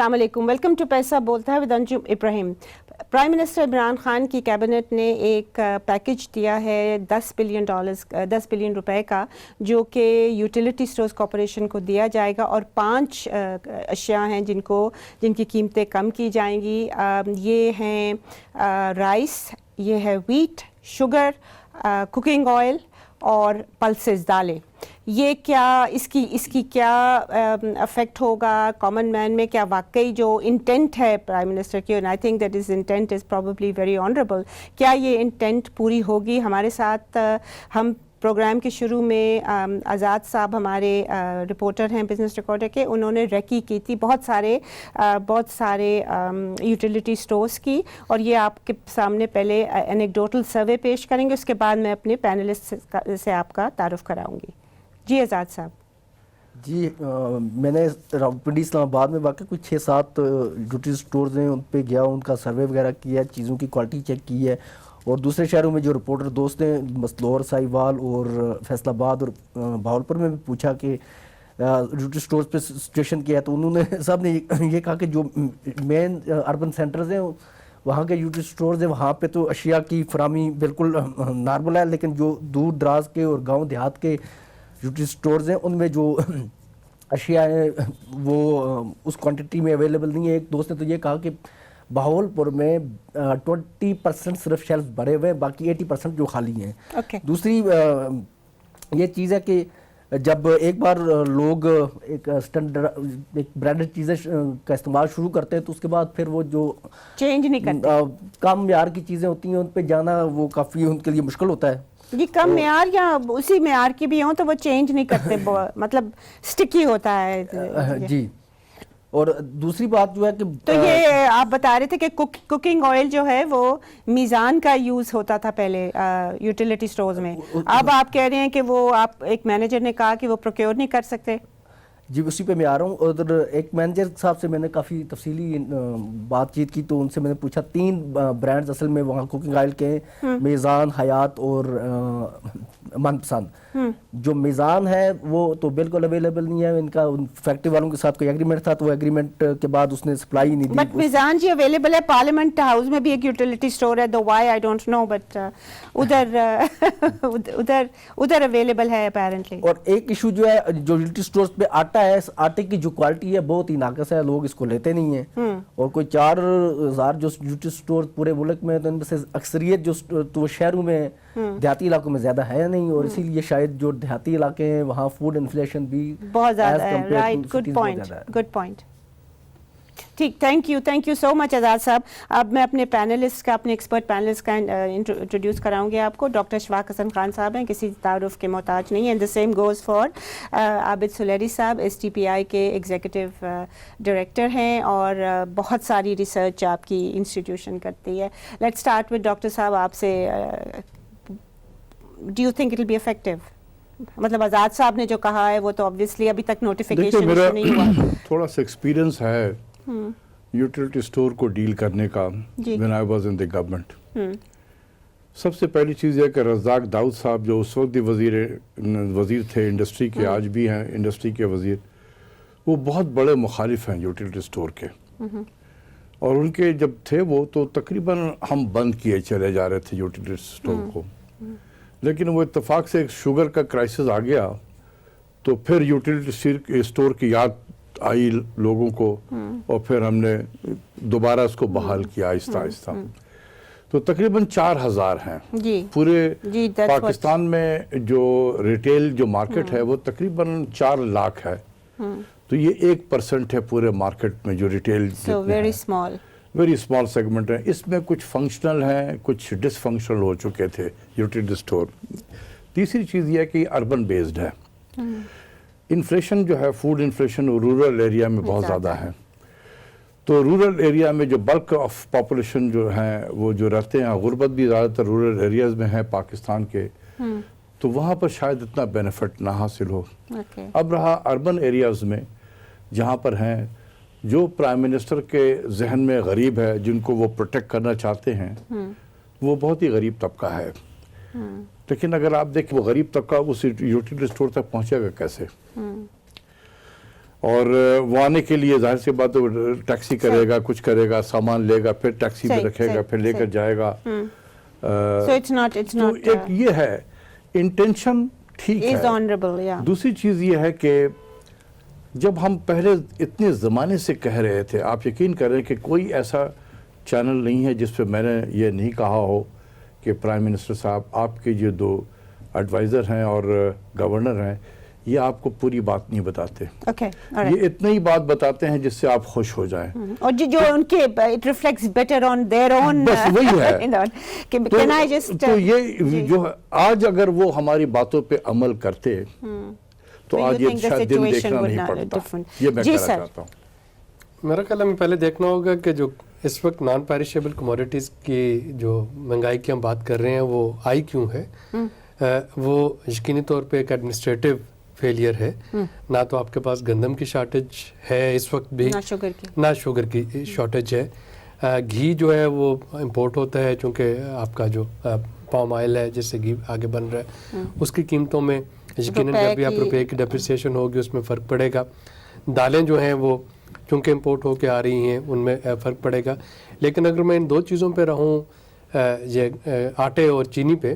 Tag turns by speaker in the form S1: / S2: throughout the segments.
S1: السلام علیکم، welcome to پیسہ بولتا ہے with Anjum Ibrahim. Prime minister Imran Khan کی کیبنٹ نے ایک پیکج دیا ہے $10 بلین روپے کا، جو کہ یوٹیلیٹی سٹورز کارپوریشن کو دیا جائے گا، اور 5 اشیاء ہیں جن کی قیمتیں کم کی جائیں گی۔ یہ ہیں رائس، یہ ہے ویٹ، شوگر، کوکنگ آئل اور پلسز دالیں۔ یہ کیا اس کی کیا افیکٹ ہوگا کامن مین میں؟ کیا واقعی جو انٹینٹ ہے پرائم منسٹر کی، and I think that is intent is probably very honourable, کیا یہ انٹینٹ پوری ہوگی؟ ہمارے ساتھ ہم پروگرام کے شروع میں آزاد صاحب ہمارے رپورٹر ہیں بزنس ریکارڈر کے، انہوں نے ریکی کی تھی بہت سارے یوٹیلیٹی سٹورز کی، اور یہ آپ کے سامنے پہلے اینیکڈوٹل سروے پیش کریں گے، اس کے بعد میں اپنے پینلسٹ سے آپ کا تعارف کراؤں گی۔ جی آزاد صاحب۔
S2: جی میں نے راولپنڈی اسلام آباد میں واقع کچھ 6-7 یوٹیلیٹی سٹورز ہیں، ان پہ گیا، ان کا سروے وغیرہ کیا ہے، چیزوں کی کوالٹی چیک کی ہے، اور دوسرے شہروں میں جو رپورٹر دوست ہیں مسلور، ساہیوال اور فیصل آباد اور بہاولپور میں بھی پوچھا کہ یوٹیلیٹی سٹورز پہ سچویشن کیا ہے، تو انہوں نے سب نے یہ کہا کہ جو مین اربن سینٹرز ہیں وہاں کے یوٹیلیٹی سٹورز ہیں، وہاں پہ تو اشیاء کی فراہمی بالکل نارمل ہے، لیکن جو دور دراز کے اور گاؤں دیہات کے یوٹیلیٹی سٹورز ہیں ان میں جو اشیاء ہیں وہ اس کوانٹٹی میں اویلیبل نہیں ہے۔ ایک دوست نے تو یہ کہا کہ بہاولپور میں 20% صرف شیلف بھرے ہوئے ہیں، باقی 80% جو خالی ہیں۔ دوسری یہ چیز ہے کہ جب ایک بار لوگ ایک برانڈڈ چیزیں کا استعمال شروع کرتے ہیں تو اس کے بعد پھر وہ جو
S1: چینج نہیں کرتے،
S2: کم معیار کی چیزیں ہوتی ہیں ان پہ جانا وہ کافی ان کے لیے مشکل ہوتا ہے۔
S1: یہ کم معیار یا اسی معیار کی بھی ہوں تو وہ چینج نہیں کرتے، مطلب سٹکی ہوتا ہے۔
S2: جی، اور دوسری بات جو ہے کہ
S1: تو یہ آپ بتا رہے تھے کہ کوکنگ آئل جو ہے وہ میزان کا یوز ہوتا تھا پہلے یوٹیلیٹی سٹورز میں، اب آپ کہہ رہے ہیں کہ وہ آپ ایک مینیجر نے کہا کہ وہ پروکیور نہیں کر سکتے۔
S2: جی اسی پہ میں آ رہا ہوں، اور ایک مینیجر صاحب سے میں نے کافی تفصیلی بات چیت کی، تو ان سے میں نے پوچھا 3 برانڈز اصل میں وہاں کوکنگ آئل کے ہیں، میزان، حیات اور من پسند۔ جو میزان ہے وہ تو بالکل اویلیبل نہیں ہے، ان کا فیکٹری والوں کے ساتھ کوئی ایگریمنٹ تھا، تو وہ ایگریمنٹ کے بعد اس نے سپلائی نہیں دی۔
S1: بٹ میزان جی اویلیبل ہے، پارلیمنٹ ہاؤس میں بھی ایک یوٹیلیٹی سٹور ہے، though why I don't know, but ادھر اویلیبل ہے اپیرنٹلی۔
S2: اور ایک ایشو جو ہے جو یوٹیلیٹی سٹورز پہ آٹا ہے، آٹے کی جو کوالٹی ہے بہت ہی ناقص ہے، لوگ اس کو لیتے نہیں ہیں، اور کوئی 4000 جو یوٹیلیٹی سٹورز پورے ملک میں، تو ان میں سے اکثریت جو تو شہروں میں دیہاتی علاقوں میں زیادہ ہے نہیں، اور اسی لیے شاید جو دیہاتی علاقے ہیں وہاں فوڈ انفلیشن بھی
S1: بہت زیادہ ہے۔ Right, good point. ٹھیک، تھینک یو سو مچ آزاد صاحب۔ اب میں اپنے پینلسٹ کا، اپنے ایکسپرٹ پینلسٹ کا انٹروڈیوس کراؤں گی آپ کو۔ ڈاکٹر اشفاق حسن خان صاحب ہیں، کسی تعارف کے محتاج نہیں ہیں۔ دا سیم گوز فار عابد سلیری صاحب، STPI کے ایگزیکٹو ڈائریکٹر ہیں، اور بہت ساری ریسرچ آپ کی انسٹیٹیوشن کرتی ہے۔ لیٹس اسٹارٹ ود ڈاکٹر صاحب، آپ سے do you think it will be effective? مطلب آزاد صاحب نے جو کہا ہے وہ تو obviously ابھی تک نوٹیفیکیشن نہیں ہوا۔
S3: تھوڑا سا ایکسپیرینس ہے یوٹیلیٹی سٹور کو ڈیل کرنے کا when I was in the government۔ سب سے پہلی چیز یہ کہ رزاق داؤد صاحب جو اس وقت وزیر تھے انڈسٹری کے، آج بھی ہیں انڈسٹری کے وزیر، وہ بہت بڑے مخالف ہیں یوٹیلیٹی سٹور کے، اور ان کے جب تھے وہ تو تقریباً ہم بند کیے چلے جا رہے تھے یوٹیلیٹی سٹور کو، لیکن وہ اتفاق سے ایک شوگر کا کرائسس آ گیا تو پھر یوٹیلیٹی سٹور کی یاد آئی لوگوں کو، اور پھر ہم نے دوبارہ اس کو بحال کیا آہستہ آہستہ۔ تو تقریباً 4000 ہیں پورے پاکستان میں، جو ریٹیل جو مارکیٹ ہے وہ تقریباً 4 لاکھ ہے، تو یہ 1% ہے پورے مارکیٹ میں جو ریٹیل، ویری اسمال سیگمنٹ ہے۔ اس میں کچھ فنکشنل ہیں، کچھ ڈس فنکشنل ہو چکے تھے یوٹیلیٹی سٹور۔ تیسری چیز یہ ہے کہ اربن بیسڈ ہے، انفلیشن جو ہے فوڈ انفلیشن رورل ایریا میں بہت زیادہ ہے، تو رورل ایریا میں جو بلک آف پاپولیشن جو ہیں وہ جو رہتے ہیں، غربت بھی زیادہ تر رورل ایریاز میں ہے پاکستان کے، تو وہاں پر شاید اتنا بینیفٹ نہ حاصل ہو۔ اب رہا اربن ایریاز میں جہاں پر ہیں، جو پرائم منسٹر کے ذہن میں غریب ہے، جن کو وہ پروٹیکٹ کرنا چاہتے ہیں، وہ بہت ہی غریب طبقہ ہے، لیکن اگر آپ دیکھیں وہ غریب طبقہ اس یوٹیلیٹی سٹور تک پہنچے گا کیسے؟ اور وہ آنے کے لیے ظاہر سی بات ہے ٹیکسی کرے گا, کچھ کرے گا, سامان لے گا, پھر ٹیکسی میں رکھے گا, پھر لے کر جائے گا. تو ایک یہ ہے انٹینشن ٹھیک ہے. دوسری چیز یہ ہے کہ جب ہم پہلے اتنے زمانے سے کہہ رہے تھے, آپ یقین کریں کہ کوئی ایسا چینل نہیں ہے جس پہ میں نے یہ نہیں کہا ہو کہ پرائم منسٹر صاحب آپ کے جو 2 ایڈوائزر ہیں اور گورنر ہیں یہ آپ کو پوری بات نہیں بتاتے. یہ اتنا ہی بات بتاتے ہیں جس سے آپ خوش ہو جائیں,
S1: اور جو ان کے it reflects better on their own.
S3: بس وہی ہے. تو یہ جو آج اگر وہ ہماری باتوں پہ عمل کرتے تو آج یہ شاید دن دیکھنا نہیں پڑتا. یہ میں کہنا چاہتا ہوں.
S4: میرا خیال ہے پہلے دیکھنا ہوگا کہ جو اس وقت نان پیرشیبل کموڈیٹیز کی جو مہنگائی کی ہم بات کر رہے ہیں وہ آئی کیوں ہے. وہ یقینی طور پہ ایک ایڈمنسٹریٹو فیلئر ہے. نہ تو آپ کے پاس گندم کی شارٹیج ہے اس وقت بھی, نہ شوگر کی شارٹیج ہے. گھی جو ہے وہ امپورٹ ہوتا ہے, چونکہ آپ کا جو پام آئل ہے جس سے گھی آگے بن رہا ہے اس کی قیمتوں میں یقیناً جب بھی آپ روپے کی ڈیپریسیشن ہوگی اس میں فرق پڑے گا. دالیں جو ہیں وہ چونکہ امپورٹ ہو کے آ رہی ہیں ان میں فرق پڑے گا. لیکن اگر میں ان 2 چیزوں پہ رہوں, یہ آٹے اور چینی پہ,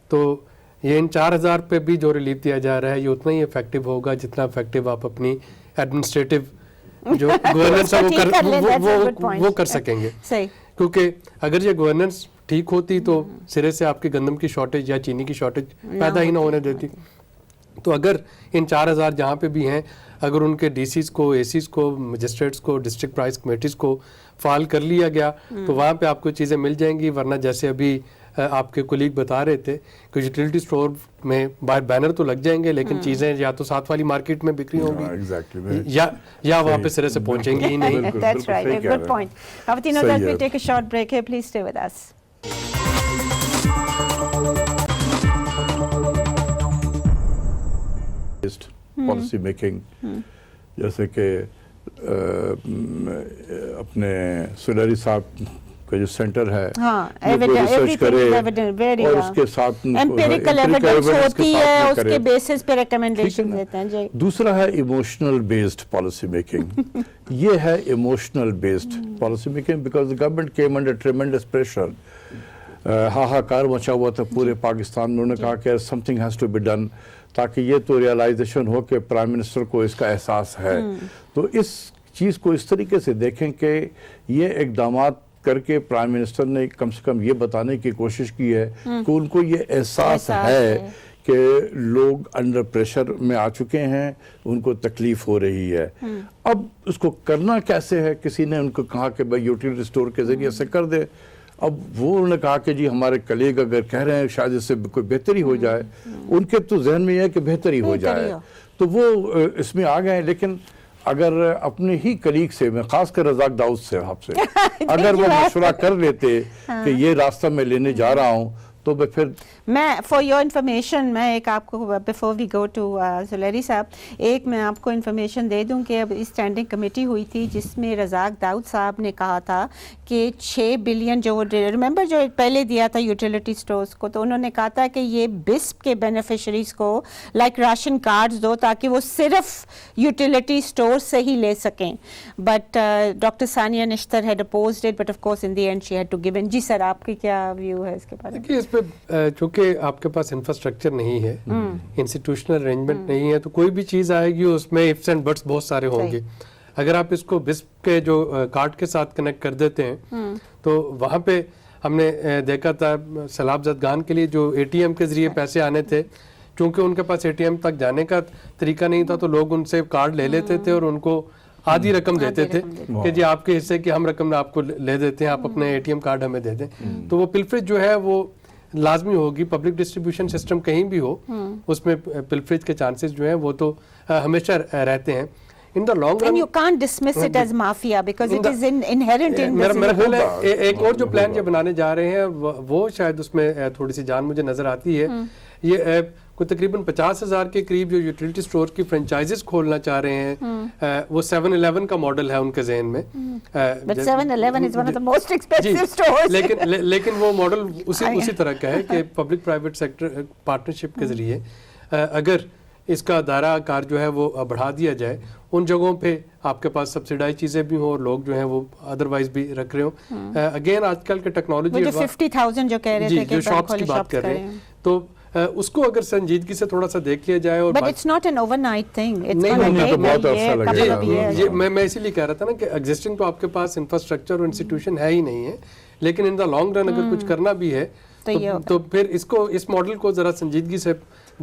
S4: تو یہ ان 4000 پہ بھی جو ریلیف دیا جا رہا ہے یہ اتنا ہی افیکٹو ہوگا جتنا افیکٹو آپ اپنی ایڈمنسٹریٹو جو گورننس ہے وہ کر سکیں گے. کیونکہ اگر یہ گورننس ٹھیک ہوتی تو سرے سے آپ کی گندم کی شارٹیج یا چینی کی شارٹیج پیدا ہی نہ ہونے دیتی. تو اگر ان 4000 جہاں پہ بھی ہیں اگر ان کے ڈی سیز کو, اے سیز کو, مجسٹریٹس کو, ڈسٹرکٹ پرائز کمیٹیز کو فعال کر لیا گیا تو وہاں پہ آپ کو چیزیں مل جائیں گی. ورنہ جیسے ابھی آپ کے کولیگ بتا رہے تھے کہ یوٹیلیٹی اسٹور میں باہر بینر تو لگ جائیں گے لیکن چیزیں یا تو ساتھ والی مارکیٹ میں بکری ہوں گی یا وہاں پہ سرے سے پہنچیں گی ہی نہیں.
S1: That's right, a good point. خواتین اور حضرات, we'll take a short break here. Please stay with us.
S3: Policy making, جیسے کہ اپنے سلیری صاحب کا جو سینٹر ہے ریسرچ کرے اور اس کے ساتھ
S1: امپیریکل ایویڈنس ہوتی ہے, اس کے بیسس پہ ریکمنڈیشن دیتے ہیں.
S3: دوسرا ہے ایموشنل بیسڈ پالیسی میکنگ. یہ ہے emotional based policy making because the government came under tremendous pressure. ہاہاکار مچا ہوا تھا پورے پاکستان میں. انہوں نے کہا کہ something has to be done تاکہ یہ تو ریئلائزیشن ہو کہ پرائم منسٹر کو اس کا احساس ہے. تو اس چیز کو اس طریقے سے دیکھیں کہ یہ اقدامات کر کے پرائم منسٹر نے کم سے کم یہ بتانے کی کوشش کی ہے کہ ان کو یہ احساس ہے کہ لوگ انڈر پریشر میں آ چکے ہیں, ان کو تکلیف ہو رہی ہے. اب اس کو کرنا کیسے ہے, کسی نے ان کو کہا کہ بھائی یوٹیلیٹی اسٹور کے ذریعے سے کر دے. اب وہ انہوں نے کہا کہ جی ہمارے کلیگ اگر کہہ رہے ہیں شاید اس سے کوئی بہتری ہو جائے, ان کے تو ذہن میں یہ ہے کہ بہتری ہو جائے تو وہ اس میں آ گئے ہیں. لیکن اگر اپنے ہی کلیگ سے, میں خاص کر رزاق داؤد صاحب سے اگر وہ مشورہ کر لیتے کہ یہ راستہ میں لینے جا رہا ہوں تو پھر
S1: میں فار یور انفارمیشن میں ایک آپ کو before we go to Sulehri صاحب ایک میں آپ کو انفارمیشن دے دوں کہ اب اسٹینڈنگ کمیٹی ہوئی تھی جس میں رزاق داؤد صاحب نے کہا تھا کہ 6 بلین جو ریممبر جو پہلے دیا تھا یوٹیلیٹی اسٹورز کو, تو انہوں نے کہا تھا کہ یہ بسپ کے بینیفیشریز کو لائک راشن کارڈز دو تاکہ وہ صرف یوٹیلیٹی اسٹور سے ہی لے سکیں. But doctor Sania Nishtar had opposed it but of course in the end she had to give in. جی سر, آپ کی کیا ویو ہے اس کے بارے میں؟
S4: اس پہ چونکہ آپ کے پاس انفراسٹرکچر نہیں ہے, انسٹیٹیوشنل ارینجمنٹ نہیں ہے, تو کوئی بھی چیز آئے گی اس میں ifs and buts بہت سارے ہوں گے. اگر آپ اس کو بسپ کے جو کارڈ کے ساتھ کنیکٹ کر دیتے ہیں تو وہاں پہ ہم نے دیکھا تھا سیلاب زدگان کے لیے جو اے ٹی ایم کے ذریعے پیسے آنے تھے, چونکہ ان کے پاس اے ٹی ایم تک جانے کا طریقہ نہیں تھا تو لوگ ان سے کارڈ لے لیتے تھے اور ان کو آدھی رقم دیتے تھے کہ جی آپ کے حصے کی ہم رقم آپ کو لے دیتے ہیں, آپ اپنے اے ٹی ایم کارڈ ہمیں دے دیں. تو وہ پلفریج جو ہے وہ لازمی ہوگی. پبلک ڈسٹریبیوشن سسٹم کہیں بھی ہو اس میں پلفریج کے چانسز جو ہیں وہ تو ہمیشہ رہتے ہیں. In the long run,
S1: and you can't dismiss it as mafia because it is inherent in the
S4: میرا خیال ہے ایک اور جو پلان جو بنانے جا رہے ہیں وہ شاید اس میں تھوڑی سی جان مجھے نظر آتی ہے. یہ کوئی تقریباً 50,000 کے قریب جو یوٹیلیٹی اسٹور کی فرنچائزز کھولنا چاہ رہے ہیں, وہ 7-Eleven کا ماڈل ہے ان کے ذہن میں.
S1: But 7-Eleven is one of the most expensive stores.
S4: لیکن وہ ماڈل اسی طرح کا ہے کہ پبلک پرائیویٹ سیکٹر پارٹنرشپ کے ذریعے اگر اس کا دائرہ کار جو ہے وہ بڑھا دیا جائے, ان جگہوں پہ آپ کے پاس سبسیڈائز چیزیں بھی ہوں اور لوگ جو ہیں وہ ادروائز بھی رکھ رہے ہوں. اگین آج کل کے ٹیکنالوجی
S1: 50,000 جو کہہ رہے تھے کہ
S4: شاپس کی بات کر رہے ہیں, تو اس کو اگر سنجیدگی سے تھوڑا سا دیکھ لیا جائے. اور
S1: But it's not an overnight thing. It's
S4: نہیں,
S1: gonna
S3: نہیں,
S1: take
S3: تو بہت
S1: a
S3: عرصہ
S1: year,
S3: لگے
S1: couple
S3: گا.
S1: of years.
S4: جی میں اسی لیے کہہ رہا تھا نا کہ ایگزسٹنگ تو آپ کے پاس انفراسٹرکچر اور انسٹیٹیوشن ہے ہی نہیں ہے, لیکن ان دا لانگ رن اگر کچھ کرنا بھی ہے تو پھر اس ماڈل کو ذرا سنجیدگی سے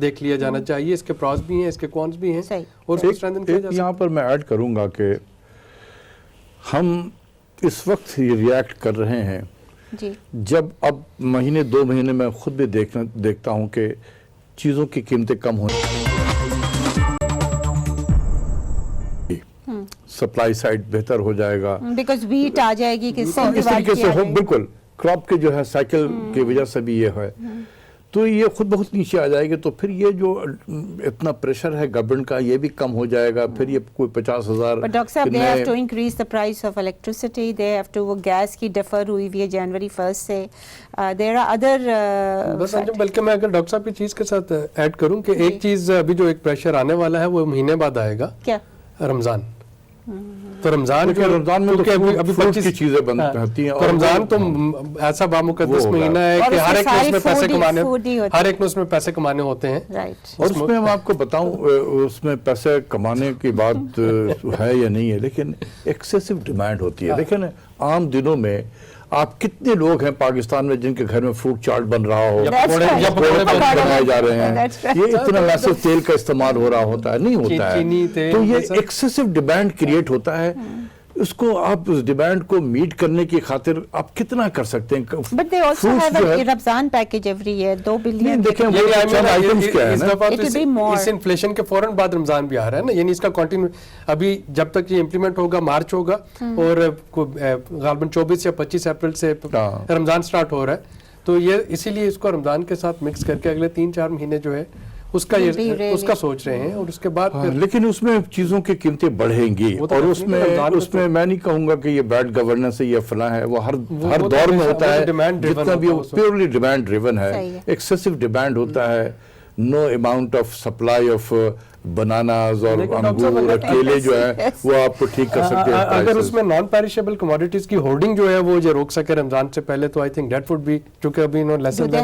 S4: دیکھ لیا جانا چاہیے. اس کے پراز بھی ہیں, اس کے کونس بھی ہیں, اور اس کو اسٹرینتھن کیا جا سکتا ہے.
S3: یہاں پر میں ایڈ کروں گا کہ ہم اس وقت یہ ریئیکٹ کر رہے ہیں
S1: جی
S3: جب اب مہینے 2 مہینے میں خود بھی دیکھتا ہوں کہ چیزوں کی قیمتیں کم ہوئی, سپلائی سائڈ بہتر ہو جائے گا,
S1: بیکاز ویٹ آ جائے گی کہ
S3: اس طریقے سے ہو, بالکل کراپ کے جو ہے سائیکل کی وجہ سے بھی یہ ہے, تو یہ خود بہت نیچے آ جائے گی. تو پھر یہ جو اتنا پریشر ہے گورنمنٹ کا یہ بھی کم ہو جائے گا. پھر یہ کوئی 50,000.
S1: But Dr. Saab, they have to increase the price of electricity. They have to, وہ گیس کی ڈیفر ہوئی ہوئی ہے جنوری 1 سے. There are other
S4: بس بلکہ میں اگر ڈاکٹر صاحب کی چیز کے ساتھ ایڈ کروں کہ ایک چیز ابھی جو ایک پریشر آنے والا ہے وہ مہینے بعد آئے گا,
S1: کیا
S4: رمضان. تو رمضان
S3: میں تو ابھی 25 کی چیزیں بند رہتی ہیں,
S4: اور رمضان تو ایسا بامقدس مہینہ ہے کہ ہر ایک نے اس میں پیسے کمانے, ہر ایک نے اس میں پیسے کمانے ہوتے ہیں.
S3: اور اس میں میں آپ کو بتاؤں اس میں پیسے کمانے کی بات ہے یا نہیں ہے, لیکن ایکسیسو ڈیمانڈ ہوتی ہے. لیکن عام دنوں میں آپ کتنے لوگ ہیں پاکستان میں جن کے گھر میں فروٹ چاٹ بن رہا ہو, بنائے جا رہے ہیں, یہ اتنا میسو تیل کا استعمال ہو رہا ہوتا ہے, نہیں ہوتا ہے. تو یہ ایکسیسو ڈیمانڈ کریٹ ہوتا ہے. اس کو آپ اس ڈیمانڈ کو میٹ کرنے کی خاطر آپ کتنا کر سکتے ہیں.
S1: But they also have a Ramzan package every year, 2 billion.
S3: دیکھیں وہ چند آئٹمز کیا ہے نا,
S4: اس انفلیشن کے فوراً بعد رمضان بھی آ رہا ہے نا, یعنی اس کا کنٹینیو ابھی جب تک یہ امپلیمنٹ ہوگا مارچ ہوگا, اور غالباً 24 یا 25 اپریل سے رمضان سٹارٹ ہو رہا ہے. تو یہ اسی لیے اس کو رمضان کے ساتھ مکس کر کے اگلے 3-4 مہینے جو ہے اس کا سوچ رہے ہیں, اور اس کے بعد
S3: لیکن اس میں چیزوں کی قیمتیں بڑھیں گی, اور اس میں میں نہیں کہوں گا کہ یہ بیڈ گورننس ہے, یہ فلاں ہے, وہ ہر دور میں ہوتا ہے. جتنا بھی پیورلی ڈیمانڈ ڈریون ہے, ایکسیسو ڈیمانڈ ہوتا ہے. No amount of supply of bananas اور انگور اور کیلے جو ہے وہ آپ کو ٹھیک کر سکتے ہیں.
S4: اگر اس میں نان پیریشیبل کموڈیٹیز کی ہولڈنگ جو ہے وہ جو روک سکے رمضان سے پہلے, تو I think that would be, چونکہ ابھی انہوں لیسن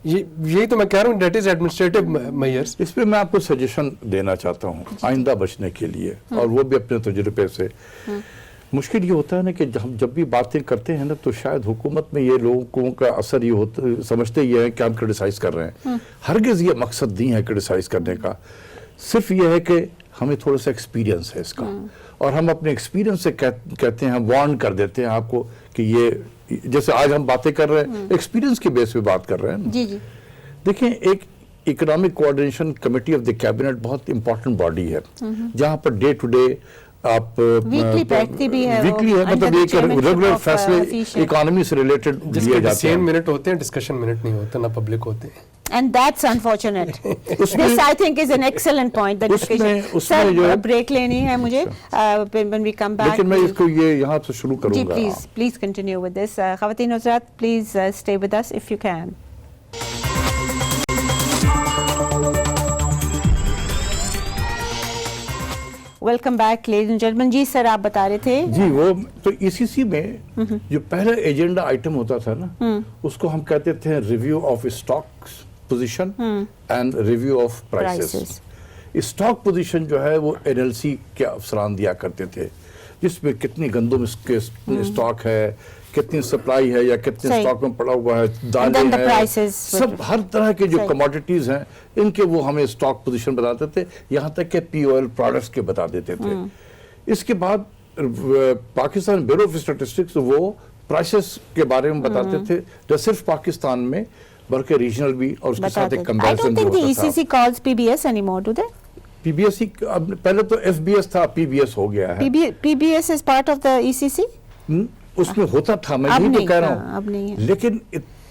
S4: یہی تو میں کہہ رہا ہوں, دیٹ از ایڈمنسٹریٹو میئرز.
S3: اس پہ میں آپ کو سجیشن دینا چاہتا ہوں آئندہ بچنے کے لیے, اور وہ بھی اپنے تجربے سے. مشکل یہ ہوتا ہے نا کہ ہم جب بھی باتیں کرتے ہیں نا, تو شاید حکومت میں یہ لوگوں کا اثر یہ ہوتا, سمجھتے یہ ہے کہ ہم کرٹیسائز کر رہے ہیں. ہرگز یہ مقصد نہیں ہے کرٹیسائز کرنے کا, صرف یہ ہے کہ ہمیں تھوڑا سا ایکسپیرینس ہے اس کا, اور ہم اپنے ایکسپیرینس سے کہتے ہیں, وارن کر دیتے ہیں آپ کو کہ یہ, جیسے آج ہم باتیں کر رہے ہیں ایکسپیرینس کے بیس پہ بات کر رہے ہیں.
S1: جی جی
S3: دیکھیں, ایک economic coordination committee of the cabinet بہت امپورٹنٹ باڈی ہے, جہاں پر ڈے ٹو ڈے آپ ویکلی ہے, مطلب ایک ریگولر فیصلے اکانومی سے ریلیٹڈ دیے جاتے ہیں.
S4: سیم منٹ ہوتے ہیں, ڈسکشن منٹ نہیں ہوتے, نہ پبلک ہوتے ہیں.
S1: And that's unfortunate. This I think is an excellent point. That sir, break لینی ہے مجھے when we come back.
S3: لیکن میں اس کو یہ یہاں سے شروع کروں گا.
S1: جی please continue with this. خواتین حضرات, please stay with us if you can. Welcome back ladies and gentlemen. جی سر, آپ بتا رہے تھے.
S3: جی وہ تو ECC میں جو پہلا ایجنڈا آئٹم ہوتا تھا نا, اس کو ہم کہتے تھے review of stocks position and review of prices. Stock position جو ہے وہ NLC کے افسران دیا کرتے تھے, جس میں کتنی گندم کے اسٹاک ہے, کتنی سپلائی ہے, یا کتنے اسٹاک میں پڑا ہوا ہے, دالیں ہیں, سب ہر طرح کے جو کموڈیٹیز ہیں ان کے وہ ہمیں اسٹاک پوزیشن بتاتے تھے, یہاں تک کہ POL پروڈکٹس کے بتا دیتے تھے. اس کے بعد پاکستان بیورو آف اسٹیٹسٹکس وہ پرائسز کے بارے میں بتاتے تھے, جو صرف پاکستان میں بلکہ ریجنل بھی, اور اس کے ساتھ ایک کمپیریزن بھی ہوتا تھا.
S1: ECC calls PBS anymore, do they?
S3: PBS پہلے تو FBS تھا, PBS ہو گیا ہے.
S1: PBS is part of the ECC?
S3: اس میں ہوتا تھا, میں نہیں تو کہہ رہا ہوں, لیکن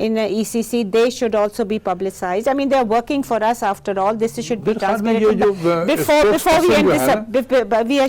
S1: in ECC, they should also be publicized. I mean, they are working for us after all. This should be transparent. Before we end this, we are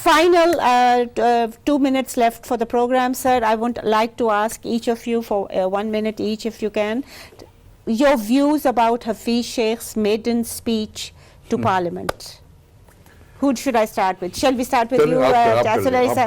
S1: Final 2 minutes left for the program, sir. I would like to ask each of you for 1 minute each, if you can, your views about Hafiz Sheikh's maiden speech to Parliament. Who should I start with? Shall we start with you, Chancellor sir?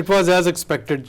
S4: it was as expected.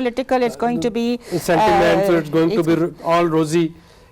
S1: political, it's going to be
S4: sentiment, so it's going to be all rosy.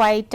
S1: quite